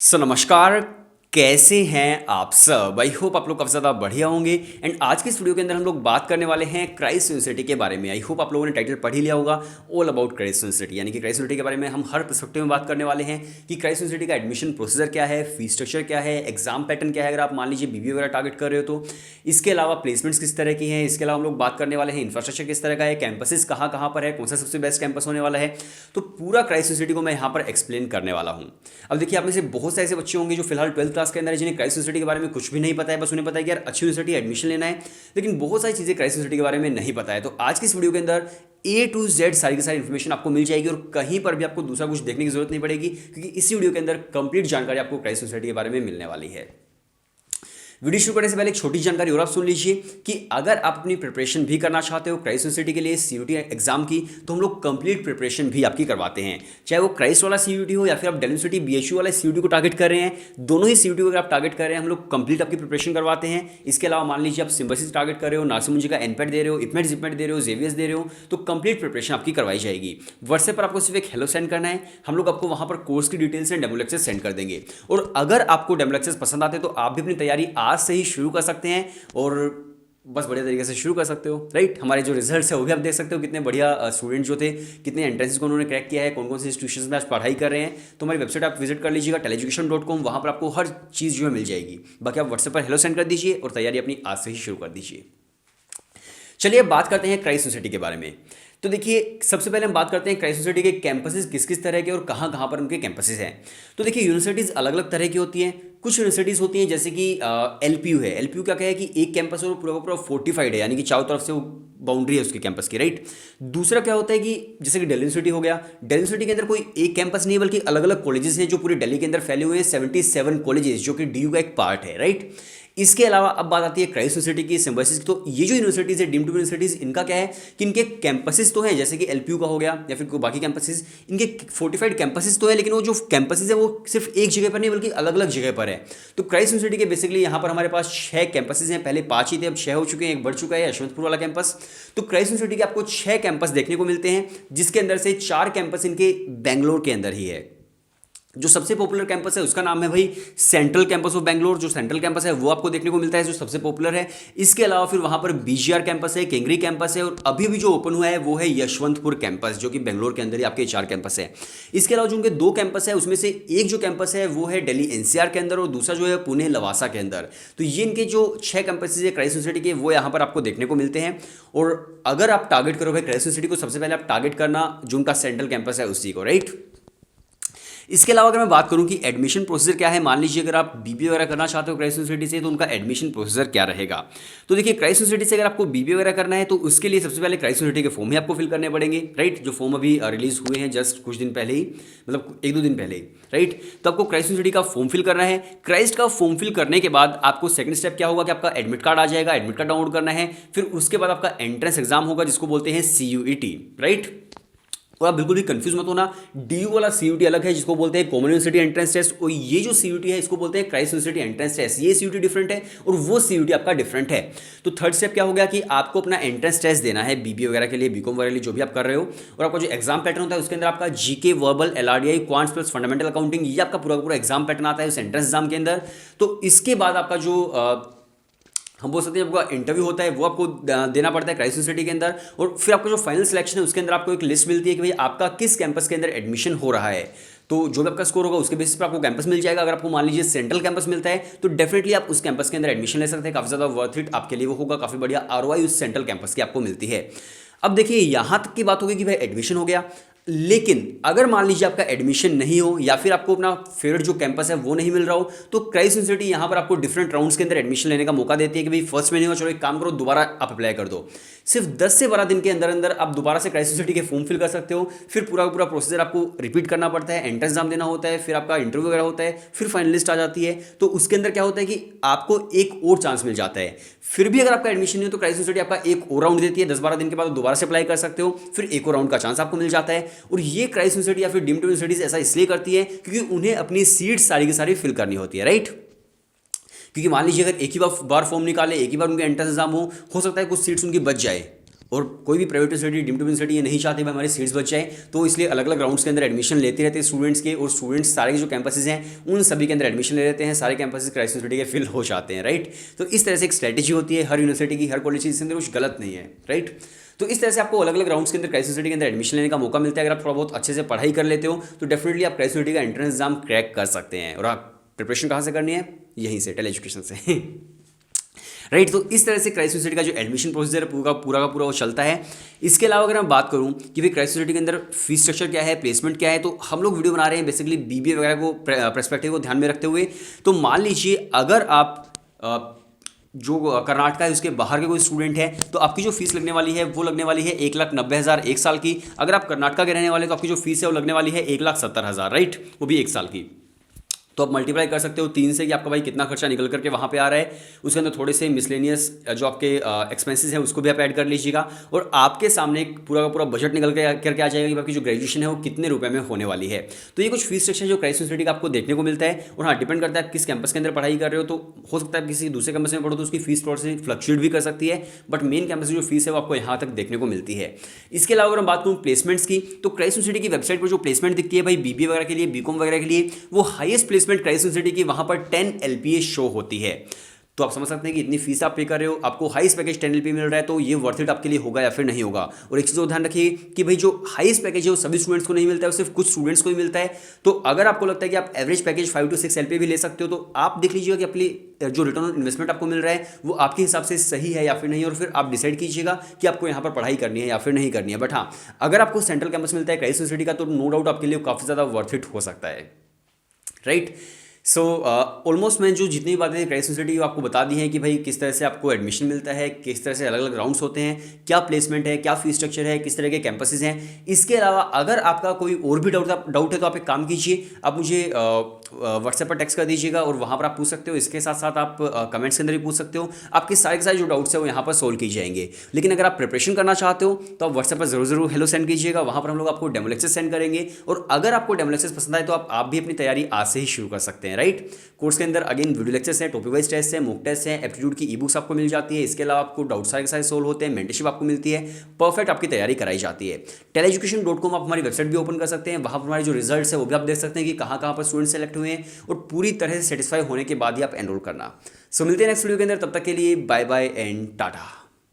नमस्कार। कैसे हैं आप सब? आई होप आप लोग काफ़ी ज़्यादा बढ़िया होंगे। एंड आज की इस वीडियो के अंदर हम लोग बात करने वाले हैं क्राइस्ट यूनिवर्सिटी के बारे में। आई होप आप लोगों ने टाइटल पढ़ ही लिया होगा, ऑल अबाउट क्राइस्ट यूनिवर्सिटी। यानी कि क्राइस्ट यूनिवर्सिटी के बारे में हम हर पर्सपेक्टिव में बात करने वाले हैं कि क्राइस्ट यूनिवर्सिटी का एडमिशन प्रोसीजर क्या है, फीस स्ट्रक्चर क्या है, एग्जाम पैटर्न क्या है अगर आप मान लीजिए बीबीए वगैरह टारगेट कर रहे हो तो। इसके अलावा प्लेसमेंट्स किस तरह की हैं, इसके अलावा हम लोग बात करने वाले हैं इंफ्रास्ट्रक्चर किस तरह का है, कैंपसेस कहाँ कहाँ पर है, कौन सा सबसे बेस्ट कैंपस होने वाला है। तो पूरा क्राइस्ट यूनिवर्सिटी को मैं यहाँ पर एक्सप्लेन करने वाला हूँ। अब देखिए, आप में से बहुत से ऐसे बच्चे होंगे जो फिलहाल 12th क्लास के अंदर है, जिन्हें क्राइस्ट यूनिवर्सिटी के बारे में कुछ भी नहीं पता है। बस उन्हें पता है कि यार अच्छी यूनिवर्सिटी एडमिशन लेना है, लेकिन बहुत सारी चीज़ें क्राइस्ट यूनिवर्सिटी के बारे में नहीं पता है। तो आज की इस वीडियो के अंदर ए टू जेड सारी की सारी इन्फॉर्मेशन आपको मिल जाएगी और कहीं पर भी आपको दूसरा कुछ देखने की जरूरत नहीं पड़ेगी, क्योंकि इसी वीडियो के अंदर कंप्लीट जानकारी आपको क्राइस्ट यूनिवर्सिटी के बारे में मिलने वाली है। वीडियो शुरू करने से पहले एक छोटी जानकारी और आप सुन लीजिए कि अगर आप अपनी प्रिपरेशन भी करना चाहते हो क्राइस्ट यूनिवर्सिटी के लिए सीयूटी एग्जाम की, तो हम लोग कंप्लीट प्रिपरेशन भी आपकी करवाते हैं। चाहे वो क्राइस्ट वाला सीयूटी हो या फिर आप डेल यूनिवर्सिटी बीएचयू वाला सीयूटी को टारगेट कर रहे हैं, दोनों ही सीयूटी को अगर आप टारगेट कर रहे हैं, हम लोग कंप्लीट आपकी प्रिपरेशन करवाते हैं। इसके अलावा मान लीजिए आप सिम्बसिस टारगेट कर रहे हो, नासिमुंजी का एनपेट दे रहे हो, इपमेट जिपमेट दे रहे हो, जेवीएस दे रहे हो, तो कंप्लीट प्रिपरेशन आपकी करवाई जाएगी। व्हाट्सएप पर आपको सिर्फ एक हेलो सेंड करना है, हम लोग आपको वहां पर कोर्स की details and demo lectures send कर देंगे। और अगर आपको डेमो लेक्चर्स पसंद आते हैं तो आप भी अपनी तैयारी आज से ही शुरू कर सकते हैं और बस बढ़िया तरीके से शुरू कर सकते हो। राइट, हमारे जो रिजल्ट्स है वो भी आप देख सकते हो, कितने बढ़िया स्टूडेंट जो थे, कितने एंट्रेंसेस को उन्होंने क्रैक किया है, कौन कौन से इंस्टीट्यूशन में आज पढ़ाई कर रहे हैं। तो हमारी वेबसाइट आप विजिट कर लीजिएगा teleducation.com, वहाँ पर आपको हर चीज़ जो है मिल जाएगी। बाकी आप व्हाट्सएप पर हेलो सेंड कर दीजिए और तैयारी अपनी आज से ही शुरू कर दीजिए। चलिए अब बात करते हैं क्राइस्ट यूनिवर्सिटी के बारे में। तो देखिए, सबसे पहले हम बात करते हैं क्राइस्ट यूनिवर्सिटी के कैंपसेस किस किस तरह के और कहाँ कहाँ पर उनके कैंपसेस हैं। तो देखिए, यूनिवर्सिटीज़ अलग अलग तरह की होती हैं। कुछ यूनिवर्सिटीज़ होती हैं जैसे कि एलपीयू है। एलपीयू क्या है कि एक कैंपस और पूरा पूरा फोर्टिफाइड है, यानी कि चारों तरफ से वो बाउंड्री है उसके कैंपस की। राइट, दूसरा क्या होता है कि जैसे कि दिल्ली यूनिवर्सिटी हो गया, दिल्ली यूनिवर्सिटी के अंदर कोई एक कैंपस नहीं है बल्कि अलग अलग कॉलेजेस हैं जो पूरे दिल्ली के अंदर फैले हुए हैं, 77 कॉलेजेस, जो कि डीयू का एक पार्ट है। राइट, इसके अलावा अब बात आती है क्राइस्ट यूनिवर्सिटी की, सिम्बायोसिस की। तो ये जो यूनिवर्सिटीज़ है, डीम्ड टू यूनिवर्सिटीज़, इनका क्या है कि इनके कैंपसेस तो हैं, जैसे कि एलपीयू का हो गया या फिर कोई बाकी कैंपसेस, इनके फोर्टिफाइड कैंपसेस तो है, लेकिन वो जो कैंपसेस है वो सिर्फ एक जगह पर नहीं बल्कि अलग अलग जगह पर है। तो क्राइस्ट यूनिवर्सिटी के बेसिकली यहाँ पर हमारे पास 6 कैंपसेस हैं। पहले 5 ही थे, अब 6 हो चुके हैं, एक बढ़ चुका है यशवंतपुर वाला कैंपस। तो क्राइस्ट यूनिवर्सिटी के आपको 6 कैंपस देखने को मिलते हैं, जिसके अंदर से 4 कैंपस इनके बेंगलोर के अंदर ही है। जो सबसे पॉपुलर कैंपस है उसका नाम है भाई सेंट्रल कैंपस ऑफ बेंगलोर। जो सेंट्रल कैंपस है वो आपको देखने को मिलता है, जो सबसे पॉपुलर है। इसके अलावा फिर वहां पर बीजीआर कैंपस है, केंगरी कैंपस है, और अभी अभी जो ओपन हुआ है वो है यशवंतपुर कैंपस, जो कि बेंगलोर के अंदर ही आपके 4 कैंपस है। इसके अलावा जो उनके 2 कैंपस है उसमें से एक जो कैंपस है वो है दिल्ली एनसीआर के अंदर और दूसरा जो है पुणे लवासा के अंदर। तो ये इनके जो 6 कैंपसेज है क्राइस्ट यूनिवर्सिटी के, वो यहाँ पर आपको देखने को मिलते हैं। और अगर आप टारगेट करो भाई क्राइस्ट यूनिवर्सिटी को, सबसे पहले आप टारगेट करना जो उनका सेंट्रल कैंपस है उसी को। राइट, इसके अलावा अगर मैं बात करूं कि एडमिशन प्रोसीजर क्या है, मान लीजिए अगर आप बीबीए वगैरह करना चाहते हो क्राइस्ट यूनिवर्सिटी से, तो उनका एडमिशन प्रोसीजर क्या रहेगा। तो देखिए, क्राइस्ट यूनिवर्सिटी से अगर आपको बीबीए वगैरह करना है तो उसके लिए सबसे पहले क्राइस्ट यूनिवर्सिटी के फॉर्म ही आपको फिल करने पड़ेंगे। राइट, जो फॉर्म अभी रिलीज हुए हैं जस्ट कुछ दिन पहले ही, मतलब 1-2 दिन पहले ही। राइट, तो आपको क्राइस्ट यूनिवर्सिटी का फॉर्म फिल करना है। क्राइस्ट का फॉर्म फिल करने के बाद आपको सेकंड स्टेप क्या होगा कि आपका एडमिट कार्ड आ जाएगा, एडमिट कार्ड डाउनलोड करना है। फिर उसके बाद आपका एंट्रेंस एग्जाम होगा जिसको बोलते हैं सीयूईटी। राइट, और आप बिल्कुल भी कंफ्यूज मत होना, डीयू वाला सीयूटी अलग है जिसको बोलते हैं कॉमन यूनिवर्सिटी एंट्रेंस टेस्ट, और ये जो सीयूटी है इसको बोलते हैं क्राइस्ट यूनिवर्सिटी एंट्रेंस टेस्ट। ये सीयूटी डिफरेंट है और वो सीयूटी आपका डिफरेंट है। तो थर्ड स्टेप क्या हो गया कि आपको अपना एंट्रेंस टेस्ट देना है बीबीए वगैरह के लिए, बीकॉम वगैरह के लिए, जो भी आप कर रहे हो। और आपका जो एग्जाम पैटर्न होता है उसके अंदर आपका GK, verbal, LRDI, quants plus fundamental accounting, ये आपका पूरा पूरा एग्जाम पैटर्न आता है उस एंट्रेंस एग्जाम के अंदर। तो इसके बाद आपका जो हम बोल सकते हैं आपका इंटरव्यू होता है वो आपको देना पड़ता है क्राइस्ट यूनिवर्सिटी के अंदर। और फिर आपका जो फाइनल सिलेक्शन है उसके अंदर आपको एक लिस्ट मिलती है कि भाई आपका किस कैंपस के अंदर एडमिशन हो रहा है। तो जो भी आपका स्कोर होगा उसके बेसिस पर आपको कैंपस मिल जाएगा। अगर आपको मान लीजिए सेंट्रल कैंपस मिलता है तो डेफिनेटली आप उस कैंपस के अंदर एडमिशन ले सकते हैं, काफ़ी ज़्यादा वर्थ इट आपके लिए वो होगा, काफ़ी बढ़िया आरओआई उस सेंट्रल कैंपस की आपको मिलती है। अब देखिए, यहाँ तक की बात होगी कि भाई एडमिशन हो गया, लेकिन अगर मान लीजिए आपका एडमिशन नहीं हो या फिर आपको अपना फेवरेट जो कैंपस है वो नहीं मिल रहा हो, तो क्राइस्ट यूनिवर्सिटी यहाँ पर आपको डिफरेंट राउंड्स के अंदर एडमिशन लेने का मौका देती है कि भाई फर्स्ट में नहीं हो, चलो एक काम करो, दोबारा आप अप्लाई कर दो। सिर्फ 10 से 12 दिन के अंदर अंदर आप दोबारा से क्राइस्ट यूनिवर्सिटी के फॉर्म फिल कर सकते हो। फिर पूरा पूरा प्रोसीजर आपको रिपीट करना पड़ता है, एंट्रेंस एग्जाम देना होता है, फिर आपका इंटरव्यू वगैरह होता है, फिर फाइनल लिस्ट आ जाती है। तो उसके अंदर क्या होता है कि आपको एक और चांस मिल जाता है। फिर भी अगर आपका एडमिशन नहीं हो तो क्राइस्ट यूनिवर्सिटी आपका एक और राउंड देती है, 10-12 दिन के बाद दोबारा से अप्लाई कर सकते हो, फिर एक और राउंड का चांस आपको मिल जाता है। और ये क्राइस्ट यूनिवर्सिटी या फिर डीम्ड यूनिवर्सिटीज ऐसा इसलिए करती है क्योंकि उन्हें अपनी सीट सारी की सारी फिल करनी होती है। राइट, क्योंकि मान लीजिए अगर एक ही बार फॉर्म निकाले, एक ही बार उनके एंट्रेंस एग्जाम हो सकता है कुछ सीट्स उनकी बच जाए, और कोई भी प्राइवेट यूनिवर्सिटी, डीम्ड यूनिवर्सिटी ये नहीं चाहते भाई हमारे सीट्स बच जाए, तो इसलिए अलग अलग राउंड्स के अंदर एडमिशन लेते रहते हैं स्टूडेंट्स के, और स्टूडेंट्स सारे के जो कैंपसेस हैं उन सभी के अंदर एडमिशन ले लेते हैं, सारे कैंपसेस क्राइस्ट यूनिवर्सिटी के फिल हो जाते हैं, राइट। तो इस तरह से एक स्ट्रैटेजी होती है हर यूनिवर्सिटी की, हर कॉलेज की, इसके अंदर कुछ गलत नहीं है, राइट। तो इस तरह से आपको अलग अलग राउंड्स के अंदर क्राइस्ट यूनिवर्सिटी के अंदर एडमिशन लेने का मौका मिलता है। अगर आप थोड़ा बहुत अच्छे से पढ़ाई कर लेते हो तो डेफिनेटली आप क्राइस्ट यूनिवर्सिटी का एंट्रेंस एग्जाम क्रैक कर सकते हैं। और आप प्रिपरेशन कहाँ से करनी है? यहीं से, टेली एजुकेशन से राइट। तो इस तरह से क्राइस्ट यूनिवर्सिटी का जो एडमिशन प्रोसीजर है पूरा का पूरा वो चलता है। इसके अलावा अगर मैं बात करूं कि भाई क्राइस्ट यूनिवर्सिटी के अंदर फीस स्ट्रक्चर क्या है, प्लेसमेंट क्या है, तो हम लोग वीडियो बना रहे हैं बेसिकली बीबीए वगैरह को पर्सपेक्टिव को ध्यान में रखते हुए। तो मान लीजिए अगर आप जो कर्नाटका है उसके बाहर के कोई स्टूडेंट है तो आपकी जो फीस लगने वाली है वो लगने वाली है 1,90,000 एक साल की। अगर आप कर्नाटका के रहने वाले तो आपकी जो फीस है वो लगने वाली है 1,70,000, राइट, वो भी एक साल की। तो आप मल्टीप्लाई कर सकते हो 3 से कि आपका भाई कितना खर्चा निकल करके वहाँ पे आ रहा है। उसके अंदर थोड़े से मिसलेनियस जो आपके एक्सपेंसेस हैं उसको भी आप ऐड कर लीजिएगा, और आपके सामने एक पूरा का पूरा बजट निकल करके आ जाएगा कि आपकी जो ग्रेजुएशन है वो कितने रुपए में होने वाली है। तो ये कुछ फीस स्ट्रक्चर जो क्राइस्ट यूनिवर्सिटी का आपको देखने को मिलता है। और हाँ, डिपेंड करता है आप किस कैंपस के अंदर पढ़ाई कर रहे हो, तो हो सकता है आप किसी दूसरे कैंपस में पढ़ो तो उसकी फीस थोड़ी सी फ्लक्चुएट भी कर सकती है, बट मेन कैंपस की जो फीस है वो आपको यहाँ तक देखने को मिलती है। इसके अलावा अगर हम बात करूँ प्लेसमेंट्स की, तो क्राइस्ट यूनिवर्सिटी की वेबसाइट पर जो प्लेसमेंट दिखती है भाई बीबीए वगैरह के लिए, बीकॉम वगैरह के लिए, वो हाईएस्ट प्लेसमेंट क्राइस्ट यूनिवर्सिटी की वहाँ पर 10 LPA शो होती है। तो आप समझ सकते हैं कि इतनी फीस आप पे कर रहे हो, आपको हाईएस्ट पैकेज 10 LPA मिल रहा है, तो ये वर्थ इट आपके लिए होगा या फिर नहीं होगा। और एक चीज़ ध्यान रखिए कि भाई जो हाईएस्ट पैकेज है वो सभी स्टूडेंट्स को नहीं मिलता है, वो सिर्फ कुछ स्टूडेंट्स को ही मिलता है। तो अगर आपको लगता है कि आप एवरेज पैकेज 5 to 6 LPA भी ले सकते हो, तो आप देख लीजिएगा कि अपनी जो रिटर्न ऑन इन्वेस्टमेंट आपको मिल रहा है वो आपके हिसाब से सही है या फिर नहीं, और फिर आप डिसाइड कीजिएगा कि आपको यहाँ पर पढ़ाई करनी है या फिर नहीं करनी है। बट हाँ, अगर आपको सेंट्रल कैंपस मिलता है क्राइस्ट यूनिवर्सिटी का, तो नो डाउट आपके लिए काफ़ी ज़्यादा वर्थ इट हो सकता है, राइट। सो ऑलमोस्ट मैं जो जितनी बातें क्राइस्ट यूनिवर्सिटी आपको बता दी हैं कि भाई किस तरह से आपको एडमिशन मिलता है, किस तरह से अलग अलग राउंड्स होते हैं, क्या प्लेसमेंट है, क्या फीस स्ट्रक्चर है, किस तरह के कैंपसेस हैं। इसके अलावा अगर आपका कोई और भी डाउट है तो आप एक काम कीजिए, आप मुझे व्हाट्सएप पर टेक्स्ट कर दीजिएगा और वहाँ पर आप पूछ सकते हो। इसके साथ साथ आप कमेंट्स के अंदर भी पूछ सकते हो, आपके सारे के सारे जो डाउट्स है वो यहाँ पर सोल्व किए जाएंगे। लेकिन अगर आप प्रिपरेशन करना चाहते हो तो आप व्हाट्सएप पर जरूर हेलो सेंड कीजिएगा, वहाँ पर हम लोग आपको डेमो लेक्चर्स सेंड करेंगे। और अगर आपको डेमो लेक्चर्स पसंद आए तो आप भी अपनी तैयारी आज से ही शुरू कर सकते हैं, राइट। कोर्स के अंदर अगेन वीडियो लेक्चर्स हैं, टॉपिक वाइज टेस्ट है, मॉक टेस्ट है, एप्टीट्यूड की ई बुक्स आपको मिल जाती है। इसके अलावा आपको डाउट सारे के सारे सोल्व होते हैं, मेंटरशिप आपको मिलती है, परफेक्ट आपकी तैयारी कराई जाती है। teleeducation.com आप हमारी वेबसाइट भी ओपन कर सकते हैं, वहाँ पर हमारे जो रिजल्ट्स है वो भी आप देख सकते हैं कि कहाँ कहाँ पर स्टूडेंट सेलेक्ट हुए हैं, और पूरी तरह से सेटिस्फाई होने के बाद ही आप एनरोल करना। सो मिलते हैं नेक्स्ट वीडियो के अंदर, तब तक के लिए बाय बाय एंड टाटा।